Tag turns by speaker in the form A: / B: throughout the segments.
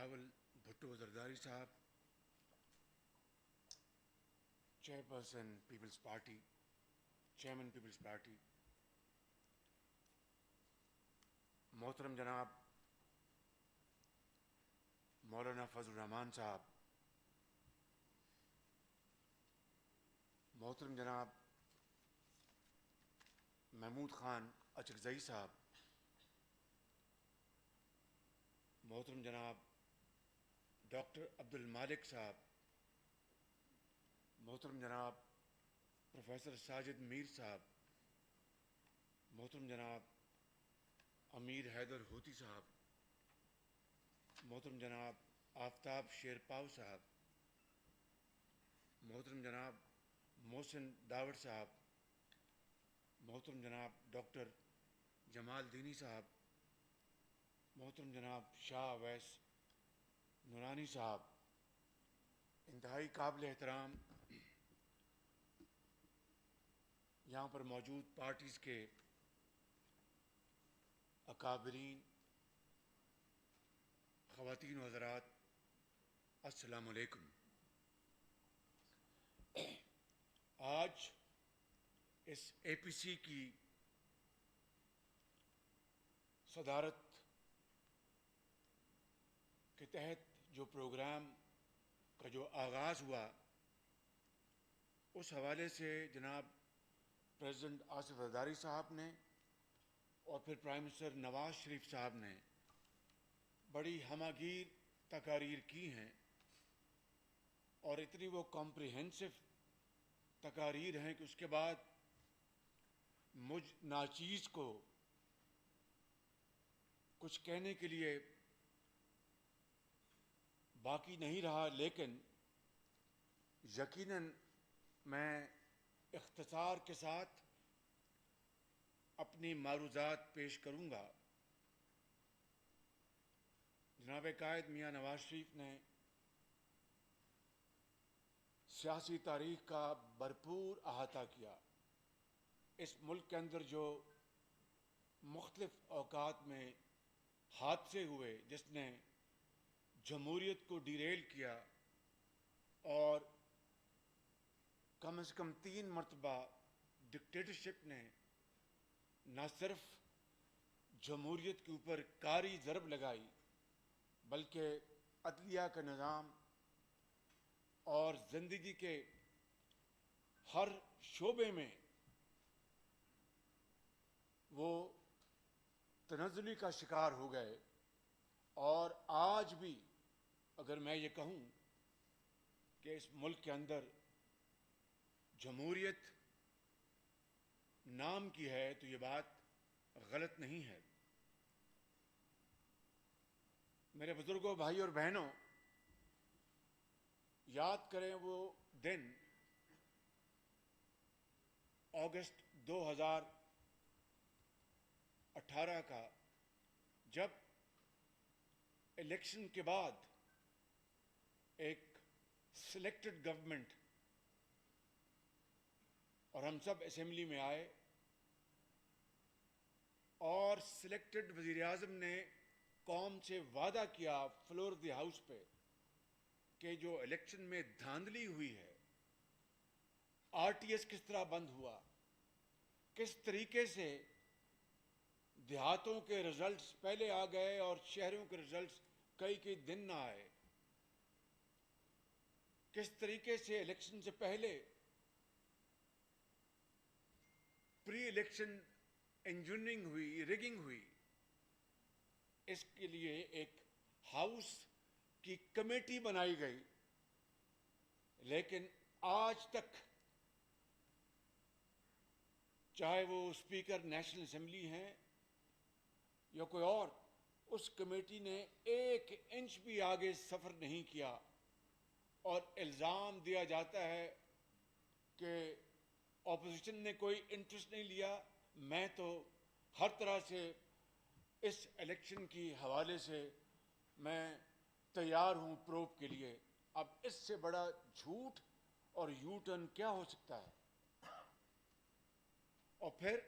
A: بلاول بھٹو زرداری صاحب، chairperson peoples party, chairman peoples party, محترم جناب مولانا فضل الرحمان صاحب، محترم جناب محمود خان اچکزئی صاحب، محترم جناب ڈاکٹر عبد المالک صاحب، محترم جناب پروفیسر ساجد میر صاحب، محترم جناب امیر حیدر ہوتی صاحب، محترم جناب آفتاب شیر پاؤ صاحب، محترم جناب محسن داوڑ صاحب، محترم جناب ڈاکٹر جمال دینی صاحب، محترم جناب شاہ اویس نورانی صاحب، انتہائی قابل احترام یہاں پر موجود پارٹیز کے اکابرین، خواتین و حضرات، السلام علیکم۔ آج اس اے پی سی کی صدارت کے تحت جو پروگرام کا جو آغاز ہوا، اس حوالے سے جناب پریزیڈنٹ آصف زرداری صاحب نے اور پھر پرائم منسٹر نواز شریف صاحب نے بڑی ہمہ گیر تقاریر کی ہیں، اور اتنی وہ کمپریہنسو تقاریر ہیں کہ اس کے بعد مجھ ناچیز کو کچھ کہنے کے لیے باقی نہیں رہا، لیکن یقیناً میں اختصار کے ساتھ اپنی معروضات پیش کروں گا۔ جناب قائد میاں نواز شریف نے سیاسی تاریخ کا بھرپور احاطہ کیا۔ اس ملک کے اندر جو مختلف اوقات میں حادثے ہوئے جس نے جمہوریت کو ڈیریل کیا، اور کم از کم 3 مرتبہ ڈکٹیٹرشپ نے نہ صرف جمہوریت کے اوپر کاری ضرب لگائی بلکہ عدلیہ کا نظام اور زندگی کے ہر شعبے میں وہ تنزلی کا شکار ہو گئے۔ اور آج بھی اگر میں یہ کہوں کہ اس ملک کے اندر جمہوریت نام کی ہے تو یہ بات غلط نہیں ہے۔ میرے بزرگوں، بھائی اور بہنوں، یاد کریں وہ دن اگست 2018 کا، جب الیکشن کے بعد ایک سلیکٹڈ گورنمنٹ اور ہم سب اسمبلی میں آئے، اور سلیکٹڈ وزیر اعظم نے قوم سے وعدہ کیا فلور دی ہاؤس پہ کہ جو الیکشن میں دھاندلی ہوئی ہے، آر ٹی ایس کس طرح بند ہوا، کس طریقے سے دیہاتوں کے رزلٹس پہلے آ گئے اور شہروں کے رزلٹس کئی دن نہ آئے، کس طریقے سے الیکشن سے پہلے پری الیکشن انجینئرنگ ہوئی، ریگنگ ہوئی۔ اس کے لیے ایک ہاؤس کی کمیٹی بنائی گئی، لیکن آج تک چاہے وہ اسپیکر نیشنل اسمبلی ہیں یا کوئی اور، اس کمیٹی نے 1 انچ بھی آگے سفر نہیں کیا، اور الزام دیا جاتا ہے کہ اپوزیشن نے کوئی انٹرسٹ نہیں لیا۔ میں تو ہر طرح سے اس الیکشن کی حوالے سے میں تیار ہوں پروب کے لیے۔ اب اس سے بڑا جھوٹ اور یو ٹرن کیا ہو سکتا ہے؟ اور پھر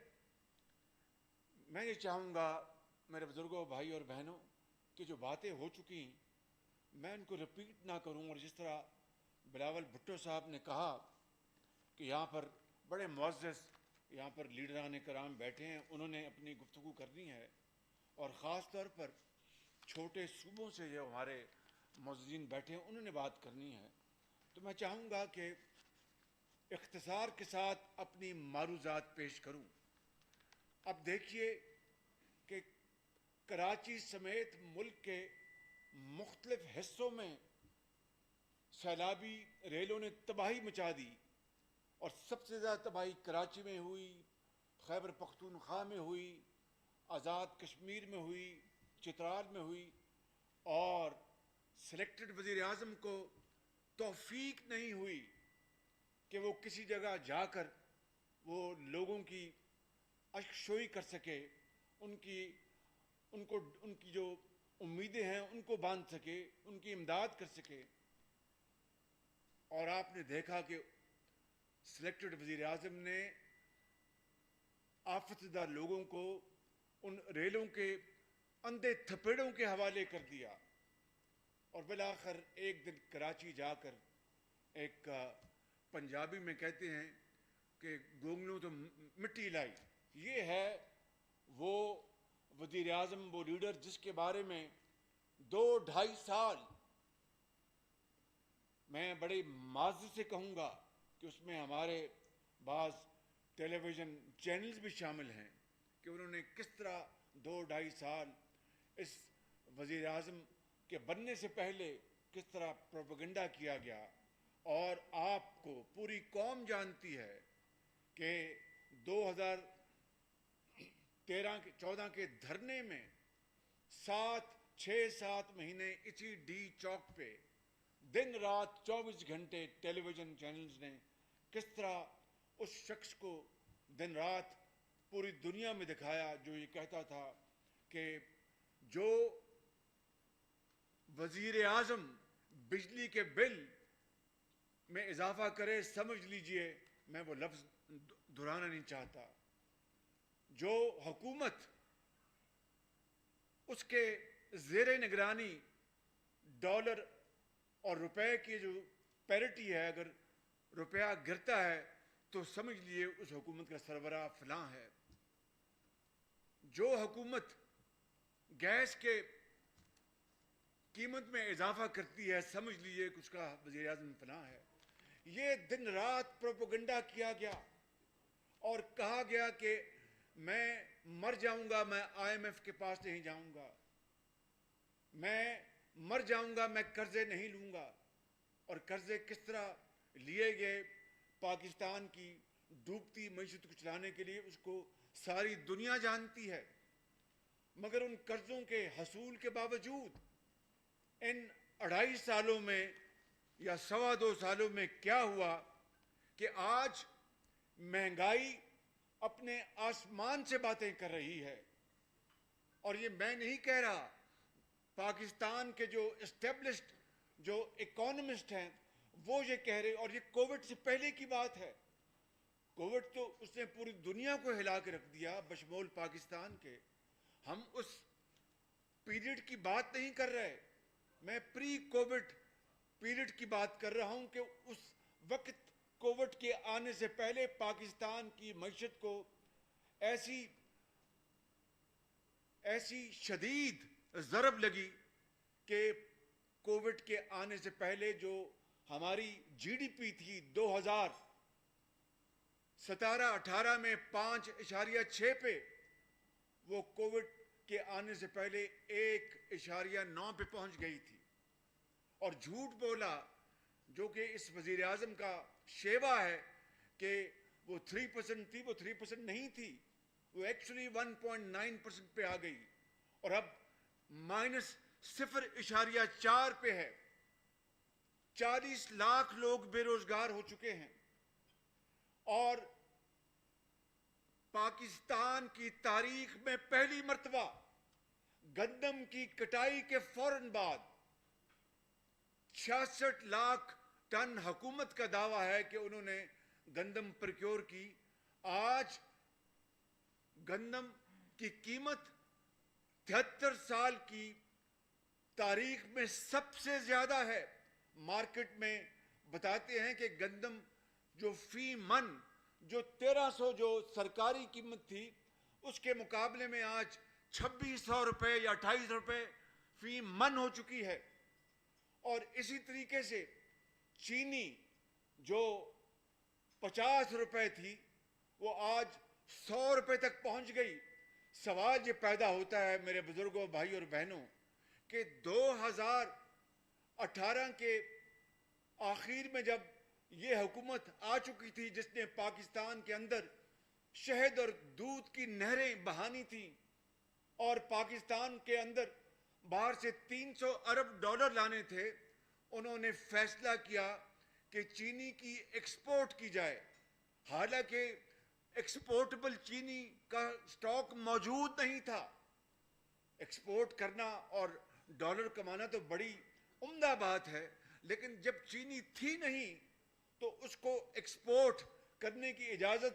A: میں یہ چاہوں گا میرے بزرگوں، بھائی اور بہنوں، کہ جو باتیں ہو چکی میں ان کو رپیٹ نہ کروں، اور جس طرح بلاول بھٹو صاحب نے کہا کہ یہاں پر بڑے معزز یہاں پر لیڈران کرام بیٹھے ہیں، انہوں نے اپنی گفتگو کرنی ہے، اور خاص طور پر چھوٹے صوبوں سے جو ہمارے معززین بیٹھے ہیں انہوں نے بات کرنی ہے، تو میں چاہوں گا کہ اختصار کے ساتھ اپنی معروضات پیش کروں۔ اب دیکھیے کہ کراچی سمیت ملک کے مختلف حصوں میں سیلابی ریلوں نے تباہی مچا دی، اور سب سے زیادہ تباہی کراچی میں ہوئی، خیبر پختونخوا میں ہوئی، آزاد کشمیر میں ہوئی، چترال میں ہوئی، اور سلیکٹڈ وزیر اعظم کو توفیق نہیں ہوئی کہ وہ کسی جگہ جا کر وہ لوگوں کی اشکشوئی کر سکے، ان کی جو امیدیں ہیں ان کو باندھ سکے، ان کی امداد کر سکے۔ اور آپ نے دیکھا کہ سلیکٹڈ وزیر اعظم نے آفت زدہ لوگوں کو ان ریلوں کے اندھے تھپیڑوں کے حوالے کر دیا، اور بالآخر ایک دن کراچی جا کر ایک پنجابی میں کہتے ہیں کہ گونگلوں تو مٹی لائی، یہ ہے وہ وزیر اعظم، وہ لیڈر جس کے بارے میں 2-2.5 سال میں بڑے معزز سے کہوں گا کہ اس میں ہمارے بعض ٹیلی ویژن چینلز بھی شامل ہیں کہ انہوں نے کس طرح 2-2.5 سال اس وزیر اعظم کے بننے سے پہلے کس طرح پروپیگنڈا کیا گیا، اور آپ کو پوری قوم جانتی ہے کہ 2013-14 کے دھرنے میں 6-7 مہینے اسی ڈی چوک پہ دن رات 24 گھنٹے ٹیلی ویژن چینلز نے کس طرح اس شخص کو دن رات پوری دنیا میں دکھایا جو یہ کہتا تھا کہ جو وزیر اعظم بجلی کے بل میں اضافہ کرے، سمجھ لیجئے میں وہ لفظ دہرانا نہیں چاہتا، جو حکومت اس کے زیر نگرانی ڈالر اور روپے کی جو پیرٹی ہے، اگر روپیہ گرتا ہے تو سمجھ لیجئے اس حکومت کا سربراہ فلاں ہے، جو حکومت گیس کے قیمت میں اضافہ کرتی ہے سمجھ لیجئے کہ اس کا وزیر اعظم فلاں ہے۔ یہ دن رات پروپیگنڈا کیا گیا اور کہا گیا کہ میں مر جاؤں گا، میں آئی ایم ایف کے پاس نہیں جاؤں گا، میں مر جاؤں گا، میں قرضے نہیں لوں گا، اور قرضے کس طرح لیے گئے پاکستان کی ڈوبتی معیشت کو چلانے کے لیے، اس کو ساری دنیا جانتی ہے۔ مگر ان قرضوں کے حصول کے باوجود ان 2.5 سالوں میں یا 2.25 سالوں میں کیا ہوا کہ آج مہنگائی اپنے آسمان سے باتیں کر رہی ہے، اور یہ میں نہیں کہہ رہا، پاکستان کے جو اسٹیبلشڈ جو اکانومسٹ ہیں وہ یہ کہہ رہے، اور یہ کووڈ سے پہلے کی بات ہے۔ کووڈ تو اس نے پوری دنیا کو ہلا کے رکھ دیا بشمول پاکستان کے۔ ہم اس پیریڈ کی بات نہیں کر رہے، میں پری کووڈ پیریڈ کی بات کر رہا ہوں کہ اس وقت کووڈ کے آنے سے پہلے پاکستان کی معیشت کو ایسی شدید ضرب لگی کہ کووڈ کے آنے سے پہلے جو ہماری جی ڈی پی تھی 2017-18 میں 5.6 پہ، وہ کووڈ کے آنے سے پہلے 1.9 پہ پہنچ گئی تھی، اور جھوٹ بولا جو کہ اس وزیر اعظم کا شیوا ہے کہ وہ 3% تھی، وہ 3% نہیں تھی، وہ ایکچولی 1.9% پہ آ گئی، اور اب -0.4 پہ ہے۔ 40 لاکھ لوگ بے روزگار ہو چکے ہیں، اور پاکستان کی تاریخ میں پہلی مرتبہ گندم کی کٹائی کے فوراً بعد 66 لاکھ ٹن حکومت کا دعویٰ ہے کہ انہوں نے گندم پروکیور کی۔ آج گندم کی قیمت 73 سال کی تاریخ میں سب سے زیادہ ہے. مارکیٹ میں بتاتے ہیں کہ گندم جو فی من جو 1300 جو سرکاری قیمت تھی اس کے مقابلے میں آج 2600 روپے یا 2800 روپے فی من ہو چکی ہے. اور اسی طریقے سے چینی جو 50 روپے تھی وہ آج 100 روپے تک پہنچ گئی. سوال یہ پیدا ہوتا ہے میرے بزرگوں، بھائی اور بہنوں، کہ 2018 کے آخر میں جب یہ حکومت آ چکی تھی جس نے پاکستان کے اندر شہد اور دودھ کی نہریں بہانی تھیں اور پاکستان کے اندر باہر سے $300 ارب لانے تھے، انہوں نے فیصلہ کیا کہ چینی کی ایکسپورٹ کی جائے. حالانکہ ایکسپورٹبل چینی کا سٹاک موجود نہیں تھا. ایکسپورٹ کرنا اور ڈالر کمانا تو بڑی عمدہ بات ہے، لیکن جب چینی تھی نہیں تو اس کو ایکسپورٹ کرنے کی اجازت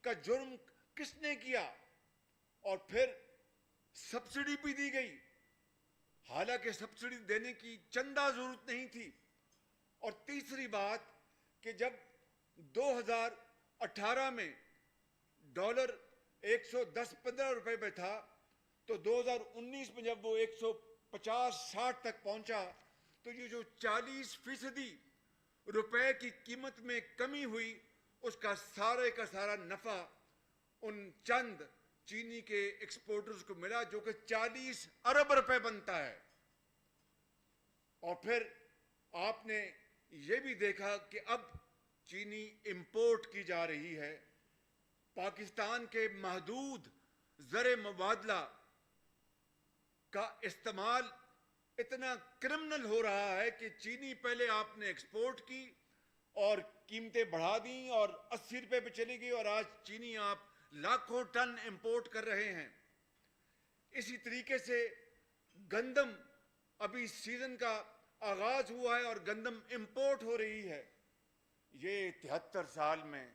A: کا جرم کس نے کیا؟ اور پھر سبسڈی بھی دی گئی، حالانکہ سبسڈی دینے کی چندہ ضرورت نہیں تھی. اور تیسری بات کہ جب 2018 میں ڈالر 110-15 روپے پہ تھا تو 2019 میں جب وہ 150-60 تک پہنچا تو یہ جو 40% روپے کی قیمت میں کمی ہوئی اس کا سارا نفع ان چند چینی کے ایکسپورٹرز کو ملا جو کہ 40 ارب روپے بنتا ہے. اور پھر آپ نے یہ بھی دیکھا کہ اب چینی امپورٹ کی جا رہی ہے. پاکستان کے محدود زر مبادلہ کا استعمال اتنا کرمنل ہو رہا ہے کہ چینی پہلے آپ نے ایکسپورٹ کی اور قیمتیں بڑھا دیں اور 80 روپے پہ چلی گئی اور آج چینی آپ لاکھوں ٹن امپورٹ کر رہے ہیں. اسی طریقے سے گندم ابھی سیزن کا آغاز ہوا ہے اور گندم امپورٹ ہو رہی ہے. یہ 73 سال میں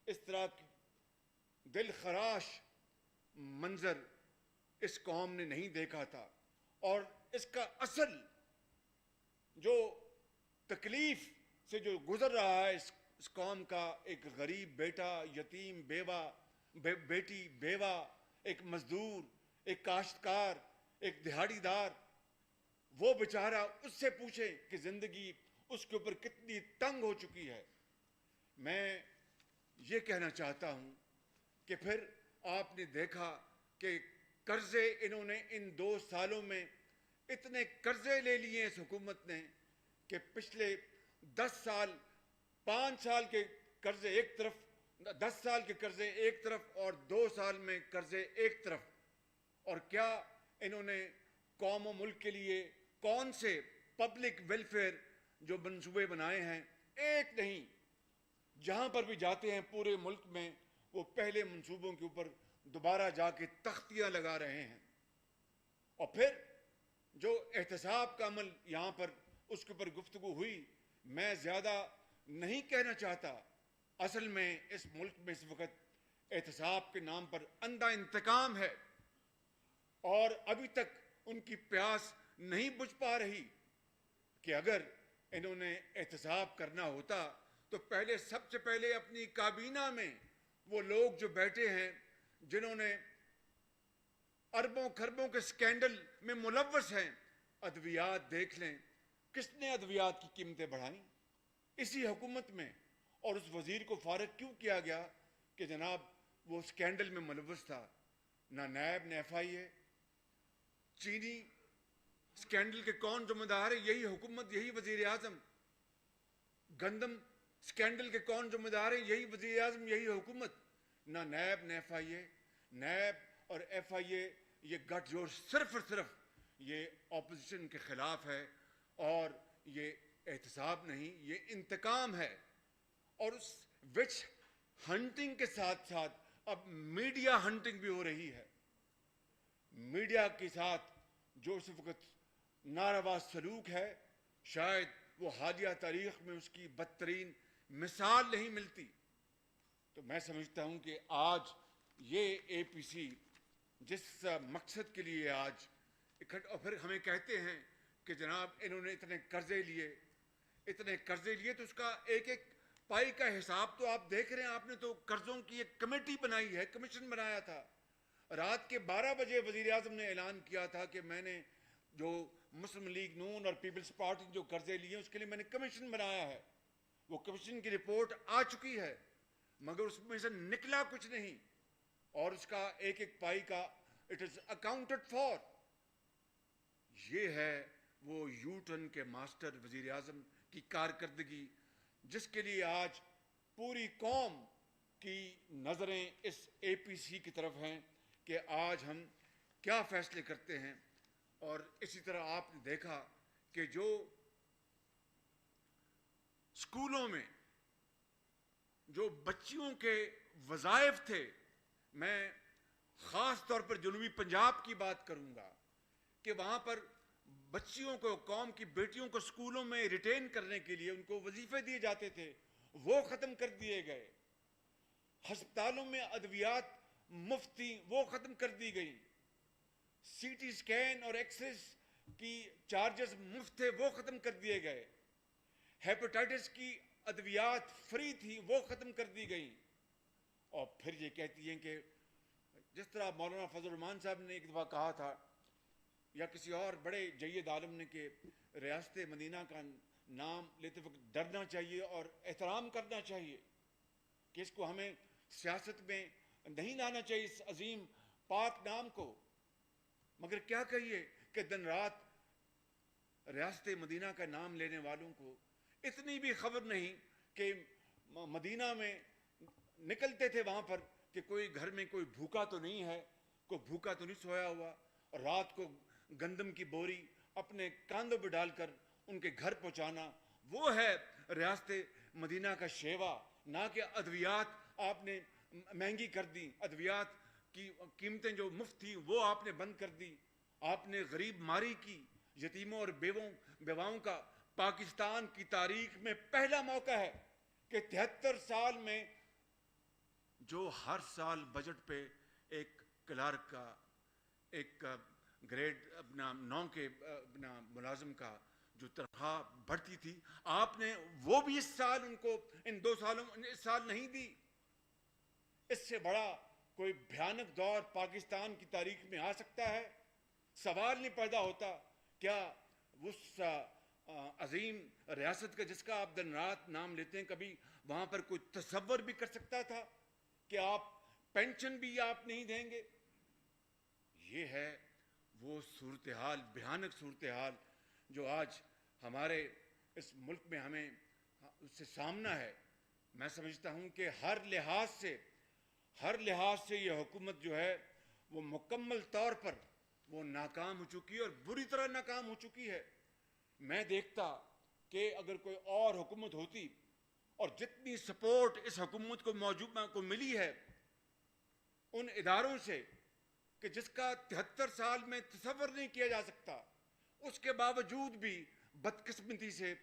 A: اس طرح کی دل خراش منظر اس قوم نے نہیں دیکھا تھا. اور اس کا اصل جو تکلیف سے جو گزر رہا ہے اس قوم کا ایک غریب بیٹا، یتیم بیوہ، بیٹی بیوہ، ایک مزدور، ایک کاشتکار، ایک دہاڑی دار، وہ بیچارہ اس سے پوچھے کہ زندگی اس کے اوپر کتنی تنگ ہو چکی ہے. میں یہ کہنا چاہتا ہوں کہ پھر آپ نے دیکھا کہ قرضے انہوں نے ان 2 سالوں میں اتنے قرضے لے لیے اس حکومت نے کہ پچھلے 10 سال 5 سال کے قرضے ایک طرف، 10 سال کے قرضے ایک طرف اور 2 سال میں قرضے ایک طرف. اور کیا انہوں نے قوم و ملک کے لیے کون سے پبلک ویلفیئر جو منصوبے بنائے ہیں؟ ایک نہیں. جہاں پر بھی جاتے ہیں پورے ملک میں وہ پہلے منصوبوں کے اوپر دوبارہ جا کے تختیاں لگا رہے ہیں. اور پھر جو احتساب کا عمل یہاں پر اس کے اوپر گفتگو ہوئی، میں زیادہ نہیں کہنا چاہتا. اصل میں اس ملک میں اس وقت احتساب کے نام پر اندھا انتقام ہے اور ابھی تک ان کی پیاس نہیں بجھ پا رہی کہ اگر انہوں نے احتساب کرنا ہوتا تو پہلے سب سے پہلے اپنی کابینہ میں وہ لوگ جو بیٹھے ہیں جنہوں نے اربوں خربوں کے سکینڈل میں ملوث ہیں، ادویات دیکھ لیں. کس نے ادویات کی قیمتیں بڑھائیں؟ اسی حکومت میں. اور اس وزیر کو فارغ کیوں کیا گیا کہ جناب وہ سکینڈل میں ملوث تھا؟ نہ نیب نہ FIA. چینی سکینڈل کے کون ذمہ دار ہے؟ یہی حکومت، یہی وزیر اعظم. گندم سکینڈل کے کون ذمہ دار ہے؟ یہی وزیر اعظم، یہی حکومت. نہ نیب نہ FIA. نیب اور FIA یہ گٹھ جوڑ صرف اور صرف یہ اپوزیشن کے خلاف ہے اور یہ احتساب نہیں، یہ انتقام ہے. اور اس وچ ہنٹنگ کے ساتھ ساتھ اب میڈیا ہنٹنگ بھی ہو رہی ہے. میڈیا کے ساتھ جو اس وقت ناروا سلوک ہے، شاید وہ حالیہ تاریخ میں اس کی بدترین مثال نہیں ملتی. تو میں سمجھتا ہوں کہ آج یہ APC جس مقصد کے لیے آج اکٹھا، اور پھر ہمیں کہتے ہیں کہ جناب انہوں نے اتنے قرضے لیے تو اس کا ایک ایک پائی کا حساب تو آپ دیکھ رہے ہیں. آپ نے تو قرضوں کی ایک کمیٹی بنائی ہے, کمیشن بنایا تھا. رات کے 12 بجے وزیر اعظم نے اعلان کیا تھا کہ میں نے جو مسلم لیگ نون اور پیپلز پارٹی جو قرضے لیے اس کے لیے میں نے کمیشن بنایا ہے. وہ کمیشن کی رپورٹ آ چکی ہے, مگر اس میں سے نکلا کچھ نہیں, اور اس کا ایک ایک پائی کا اٹ از اکاؤنٹڈ فار. یہ ہے وہ یو ٹرن کے ماسٹر وزیر اعظم کی کارکردگی, جس کے لیے آج پوری قوم کی نظریں اس اے پی سی کی طرف ہیں کہ آج ہم کیا فیصلے کرتے ہیں. اور اسی طرح آپ نے دیکھا کہ جو اسکولوں میں جو بچیوں کے وظائف تھے, میں خاص طور پر جنوبی پنجاب کی بات کروں گا کہ وہاں پر بچیوں کو, قوم کی بیٹیوں کو اسکولوں میں ریٹین کرنے کے لیے ان کو وظیفے دیے جاتے تھے, وہ ختم کر دیے گئے. ہسپتالوں میں ادویات مفت تھیں, وہ ختم کر دی گئی. سی ٹی اسکین اور ایکس رے کی چارجز مفت تھے, وہ ختم کر دیے گئے. ہیپاٹائٹس کی ادویات فری تھی, وہ ختم کر دی گئی. اور پھر یہ کہتی ہیں کہ جس طرح مولانا فضل الرحمان صاحب نے ایک دفعہ کہا تھا, یا کسی اور بڑے جید عالم نے, کہ ریاست مدینہ کا نام لیتے وقت ڈرنا چاہیے اور احترام کرنا چاہیے, کہ اس کو ہمیں سیاست میں نہیں لانا چاہیے اس عظیم پاک نام کو. مگر کیا کہیے کہ دن رات ریاست مدینہ کا نام لینے والوں کو اتنی بھی خبر نہیں کہ مدینہ میں نکلتے تھے وہاں پر کہ کوئی گھر میں کوئی بھوکا تو نہیں ہے, کوئی بھوکا تو نہیں سویا ہوا, اور رات کو گندم کی بوری اپنے کاندھوں پہ ڈال کر ان کے گھر پہنچانا. وہ ہے ریاست مدینہ کا شیوا, نہ کہ ادویات آپ نے مہنگی کر دی. ادویات کی قیمتیں جو مفت تھی وہ آپ نے بند کر دی. آپ نے غریب ماری کی, یتیموں اور بیواؤں کا. پاکستان کی تاریخ میں پہلا موقع ہے کہ 73 سال میں جو ہر سال بجٹ پہ ایک کلرک کا, ایک گریڈ اپنا 9 کے اپنا ملازم کا جو تنخواہ بڑھتی تھی, آپ نے وہ بھی اس سال ان کو ان 2 سالوں اس سال نہیں دی. اس سے بڑا کوئی بھیانک دور پاکستان کی تاریخ میں آ سکتا ہے؟ سوال نہیں پیدا ہوتا. کیا اس عظیم ریاست کا جس کا آپ دن رات نام لیتے ہیں, کبھی وہاں پر کوئی تصور بھی کر سکتا تھا کہ آپ پینشن بھی آپ نہیں دیں گے؟ یہ ہے وہ صورتحال, بھیانک صورتحال جو آج ہمارے اس ملک میں ہمیں اس سے سامنا ہے. میں سمجھتا ہوں کہ ہر لحاظ سے یہ حکومت جو ہے وہ مکمل طور پر وہ ناکام ہو چکی ہے, اور بری طرح ناکام ہو چکی ہے. میں دیکھتا کہ اگر کوئی اور حکومت ہوتی, اور جتنی سپورٹ اس حکومت کو ملی ہے ان اداروں سے کہ جس کا 73 سال میں تصور نہیں کیا جا سکتا, اس کے باوجود بھی بدقسمتی سے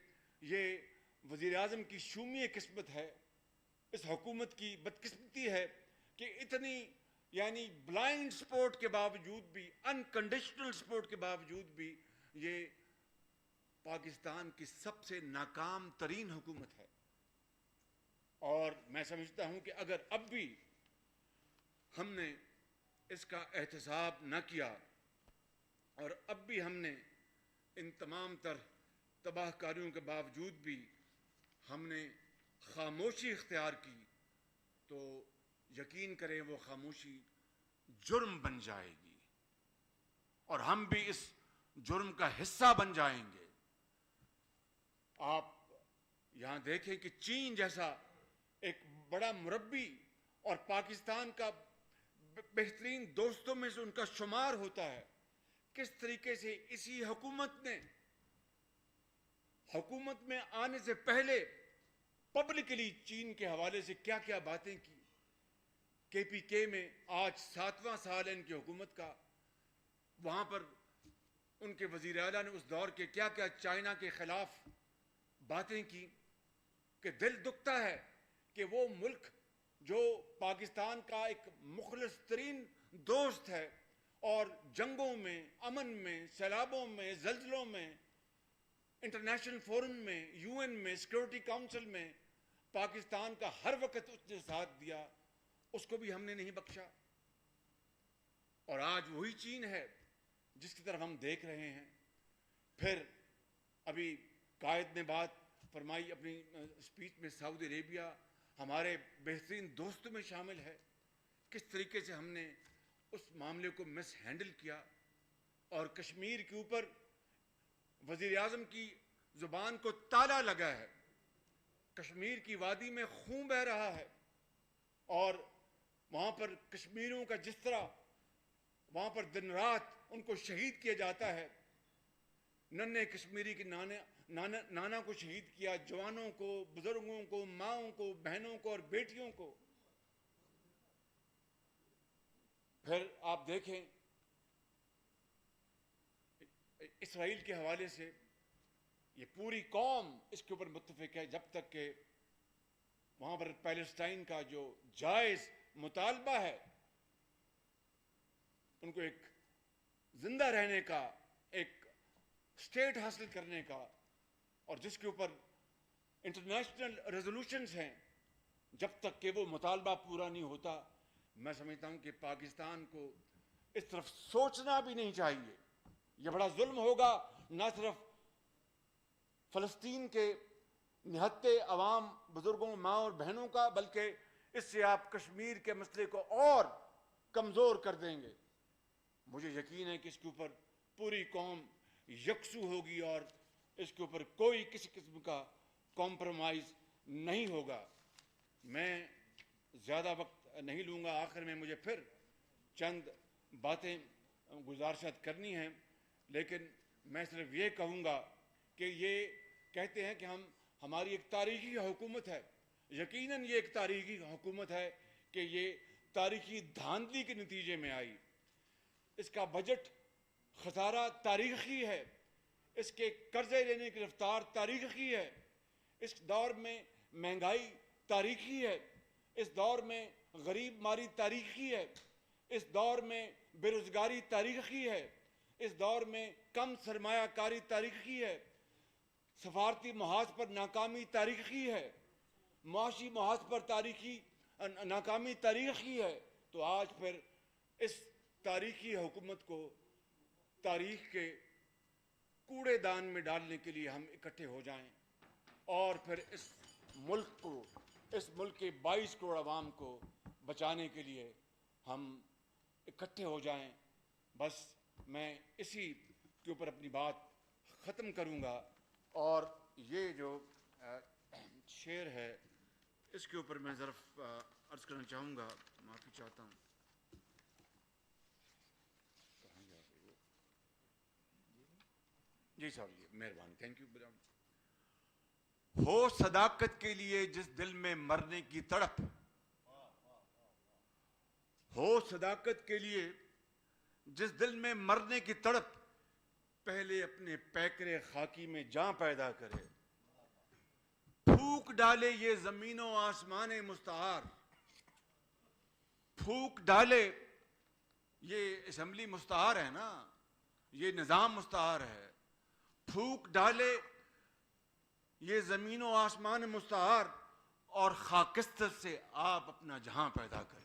A: یہ وزیر اعظم کی شومی قسمت ہے, اس حکومت کی بدقسمتی ہے کہ اتنی یعنی بلائنڈ سپورٹ کے باوجود بھی, انکنڈیشنل سپورٹ کے باوجود بھی یہ پاکستان کی سب سے ناکام ترین حکومت ہے. اور میں سمجھتا ہوں کہ اگر اب بھی ہم نے اس کا احتساب نہ کیا, اور اب بھی ہم نے ان تمام تر تباہ کاریوں کے باوجود بھی ہم نے خاموشی اختیار کی, تو یقین کریں وہ خاموشی جرم بن جائے گی, اور ہم بھی اس جرم کا حصہ بن جائیں گے. آپ یہاں دیکھیں کہ چین جیسا ایک بڑا مربی اور پاکستان کا بہترین دوستوں میں سے ان کا شمار ہوتا ہے, کس طریقے سے اسی حکومت میں آنے سے پہلے پبلکلی چین کے حوالے سے کیا کیا باتیں کی. کے پی کے میں آج 7واں سال ہے ان کی حکومت کا, وہاں پر ان کے وزیر اعلیٰ نے اس دور کے کیا کیا چائنا کے خلاف باتیں کی, کہ دل دکھتا ہے کہ وہ ملک جو پاکستان کا ایک مخلص ترین دوست ہے, اور جنگوں میں, امن میں, سیلابوں میں, زلزلوں میں انٹرنیشنل فورم میں، یو این میں، سیکورٹی کاؤنسل میں پاکستان کا ہر وقت اس نے ساتھ دیا، اس کو بھی ہم نے نہیں بخشا۔ اور آج وہی چین ہے جس کی طرف ہم دیکھ رہے ہیں۔ پھر ابھی قائد نے بات فرمائی اپنی اسپیچ میں، سعودی عربیہ ہمارے بہترین دوستوں میں شامل ہے۔ کس طریقے سے ہم نے اس معاملے کو مس ہینڈل کیا، اور کشمیر کے اوپر وزیر اعظم کی زبان کو تالا لگا ہے۔ کشمیر کی وادی میں خون بہہ رہا ہے، اور وہاں پر کشمیریوں کا جس طرح وہاں پر دن رات ان کو شہید کیا جاتا ہے، ننھے کشمیری کے نانا کو شہید کیا، جوانوں کو، بزرگوں کو، ماؤں کو، بہنوں کو اور بیٹیوں کو۔ پھر آپ دیکھیں اسرائیل کے حوالے سے یہ پوری قوم اس کے اوپر متفق ہے، جب تک کہ وہاں پر پیلسٹائن کا جو جائز مطالبہ ہے، ان کو ایک زندہ رہنے کا، ایک اسٹیٹ حاصل کرنے کا، اور جس کے اوپر انٹرنیشنل ریزولوشنز ہیں، جب تک کہ وہ مطالبہ پورا نہیں ہوتا، میں سمجھتا ہوں کہ پاکستان کو اس طرف سوچنا بھی نہیں چاہیے۔ یہ بڑا ظلم ہوگا، نہ صرف فلسطین کے نہتے عوام، بزرگوں، ماں اور بہنوں کا، بلکہ اس سے آپ کشمیر کے مسئلے کو اور کمزور کر دیں گے۔ مجھے یقین ہے کہ اس کے اوپر پوری قوم یکسو ہوگی، اور اس کے اوپر کوئی کسی قسم کا کمپرومائز نہیں ہوگا۔ میں زیادہ وقت نہیں لوں گا، آخر میں مجھے پھر چند باتیں گزارشات کرنی ہیں، لیکن میں صرف یہ کہوں گا کہ یہ کہتے ہیں کہ ہماری ایک تاریخی حکومت ہے۔ یقیناً یہ ایک تاریخی حکومت ہے کہ یہ تاریخی دھاندلی کے نتیجے میں آئی۔ اس کا بجٹ خسارہ تاریخی ہے، اس کے قرضے لینے کی رفتار تاریخی ہے، اس دور میں مہنگائی تاریخی ہے، اس دور میں غریب ماری تاریخی ہے، اس دور میں بے روزگاری تاریخی ہے، اس دور میں کم سرمایہ کاری تاریخی ہے، سفارتی محاذ پر ناکامی تاریخی ہے، معاشی محاذ پر ناکامی تاریخی ہے۔ تو آج پھر اس تاریخی حکومت کو تاریخ کے کوڑے دان میں ڈالنے کے لیے ہم اکٹھے ہو جائیں، اور پھر اس ملک کے 22 کروڑ عوام کو بچانے کے لیے ہم اکٹھے ہو جائیں۔ بس میں اسی کے اوپر اپنی بات ختم کروں گا، اور یہ جو شعر ہے اس کے اوپر میں ظرف عرض کرنا چاہوں گا، معافی چاہتا ہوں۔ جی صاحب، جی مہربانی، تھینک یو۔ ہو صداقت کے لیے جس دل میں مرنے کی تڑپ، ہو صداقت کے لیے جس دل میں مرنے کی تڑپ، پہلے اپنے پیکرے خاکی میں جاں پیدا کرے، پھونک ڈالے یہ زمین و آسمان مستعار، پھونک ڈالے، یہ اسمبلی مستعار ہے نا، یہ نظام مستعار ہے، پھونک ڈالے یہ زمین و آسمان مستعار، اور خاکستر سے آپ اپنا جہاں پیدا کریں۔